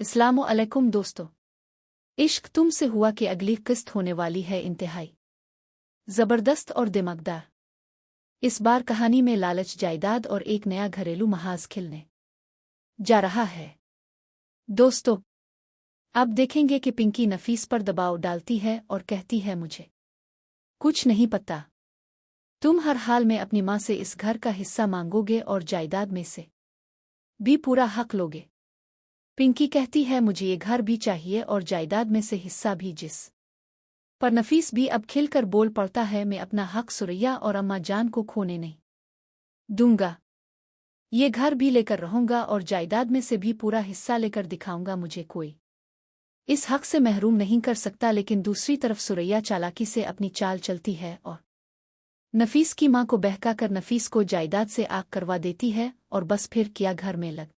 अस्सलामुअलैकुम दोस्तों। इश्क तुमसे हुआ कि अगली किस्त होने वाली है इंतहाई जबरदस्त और दिमागदार। इस बार कहानी में लालच, जायदाद और एक नया घरेलू महाज खिलने जा रहा है। दोस्तों, अब देखेंगे कि पिंकी नफीस पर दबाव डालती है और कहती है, मुझे कुछ नहीं पता, तुम हर हाल में अपनी माँ से इस घर का हिस्सा मांगोगे और जायदाद में से भी पूरा हक लोगे। पिंकी कहती है, मुझे ये घर भी चाहिए और जायदाद में से हिस्सा भी। जिस पर नफीस भी अब खिलकर बोल पड़ता है, मैं अपना हक सुरैया और अम्मा जान को खोने नहीं दूंगा। ये घर भी लेकर रहूंगा और जायदाद में से भी पूरा हिस्सा लेकर दिखाऊंगा। मुझे कोई इस हक से महरूम नहीं कर सकता। लेकिन दूसरी तरफ सुरैया चालाकी से अपनी चाल चलती है और नफीस की मां को बहकाकर नफीस को जायदाद से आग करवा देती है और बस फिर किया घर में लग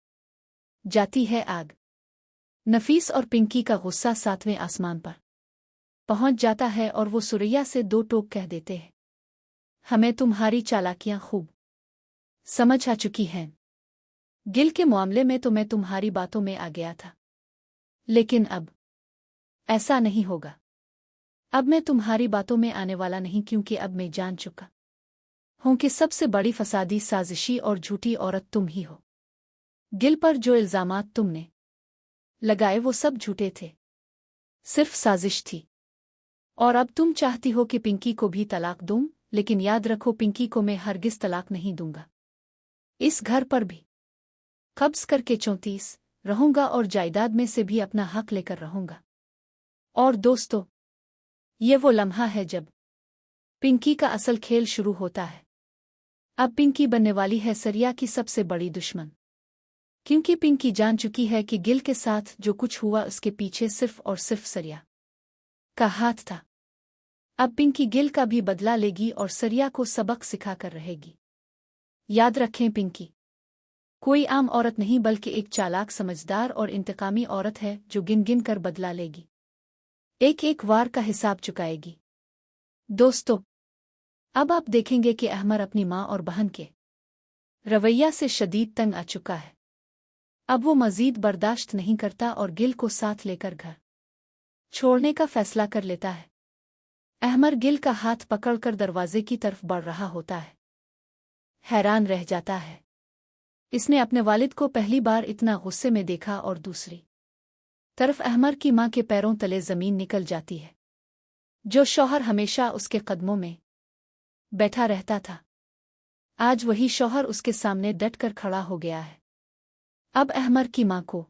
जाती है आग। नफीस और पिंकी का गुस्सा 7वें आसमान पर पहुंच जाता है और वो सुरैया से दो टोक कह देते हैं, हमें तुम्हारी चालाकियां खूब समझ आ चुकी हैं। गिल के मामले में तो मैं तुम्हारी बातों में आ गया था, लेकिन अब ऐसा नहीं होगा। अब मैं तुम्हारी बातों में आने वाला नहीं, क्योंकि अब मैं जान चुका हूं कि सबसे बड़ी फसादी, साजिशी और झूठी औरत तुम ही हो। गिल पर जो इल्जामात तुमने लगाए वो सब झूठे थे, सिर्फ साजिश थी। और अब तुम चाहती हो कि पिंकी को भी तलाक दूं, लेकिन याद रखो, पिंकी को मैं हरगिज तलाक नहीं दूंगा। इस घर पर भी कब्ज करके 34 रहूंगा और जायदाद में से भी अपना हक लेकर रहूंगा। और दोस्तों, ये वो लम्हा है जब पिंकी का असल खेल शुरू होता है। अब पिंकी बनने वाली है सरिया की सबसे बड़ी दुश्मन, क्योंकि पिंकी जान चुकी है कि गिल के साथ जो कुछ हुआ उसके पीछे सिर्फ और सिर्फ सरिया का हाथ था। अब पिंकी गिल का भी बदला लेगी और सरिया को सबक सिखाकर रहेगी। याद रखें, पिंकी कोई आम औरत नहीं, बल्कि एक चालाक, समझदार और इंतकामी औरत है जो गिन गिन कर बदला लेगी, एक एक वार का हिसाब चुकाएगी। दोस्तों, अब आप देखेंगे कि अहमर अपनी माँ और बहन के रवैया से शदीद तंग आ चुका है। अब वो मजीद बर्दाश्त नहीं करता और गिल को साथ लेकर घर छोड़ने का फैसला कर लेता है। अहमर गिल का हाथ पकड़कर दरवाजे की तरफ बढ़ रहा होता है। हैरान रह जाता है, इसने अपने वालिद को पहली बार इतना गुस्से में देखा। और दूसरी तरफ अहमर की मां के पैरों तले जमीन निकल जाती है। जो शौहर हमेशा उसके कदमों में बैठा रहता था, आज वही शौहर उसके सामने डटकर खड़ा हो गया है। अब अहमर की मां को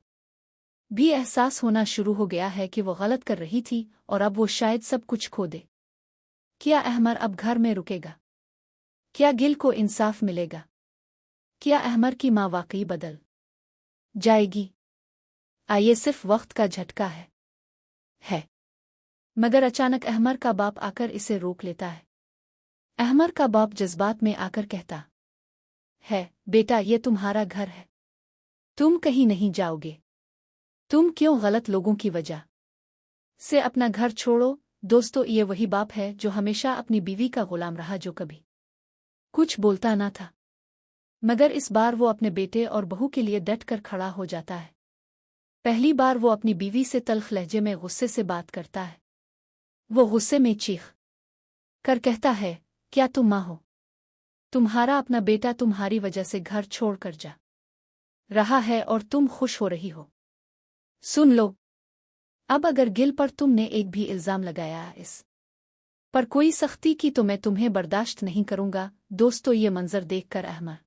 भी एहसास होना शुरू हो गया है कि वो गलत कर रही थी और अब वो शायद सब कुछ खो दे। क्या अहमर अब घर में रुकेगा? क्या गिल को इंसाफ मिलेगा? क्या अहमर की मां वाकई बदल जाएगी? आइए, सिर्फ वक्त का झटका है। मगर अचानक अहमर का बाप आकर इसे रोक लेता है। अहमर का बाप जज्बात में आकर कहता है, बेटा, ये तुम्हारा घर है, तुम कहीं नहीं जाओगे। तुम क्यों गलत लोगों की वजह से अपना घर छोड़ो? दोस्तों, ये वही बाप है जो हमेशा अपनी बीवी का गुलाम रहा, जो कभी कुछ बोलता ना था, मगर इस बार वो अपने बेटे और बहू के लिए डट कर खड़ा हो जाता है। पहली बार वो अपनी बीवी से तल्ख लहजे में गुस्से से बात करता है। वो गुस्से में चीख कर कहता है, क्या तुम माँ हो? तुम्हारा अपना बेटा तुम्हारी वजह से घर छोड़ कर जा रहा है और तुम खुश हो रही हो? सुन लो, अब अगर गिल पर तुमने एक भी इल्जाम लगाया, इस पर कोई सख्ती की, तो मैं तुम्हें बर्दाश्त नहीं करूंगा। दोस्तों, ये मंजर देखकर अहमर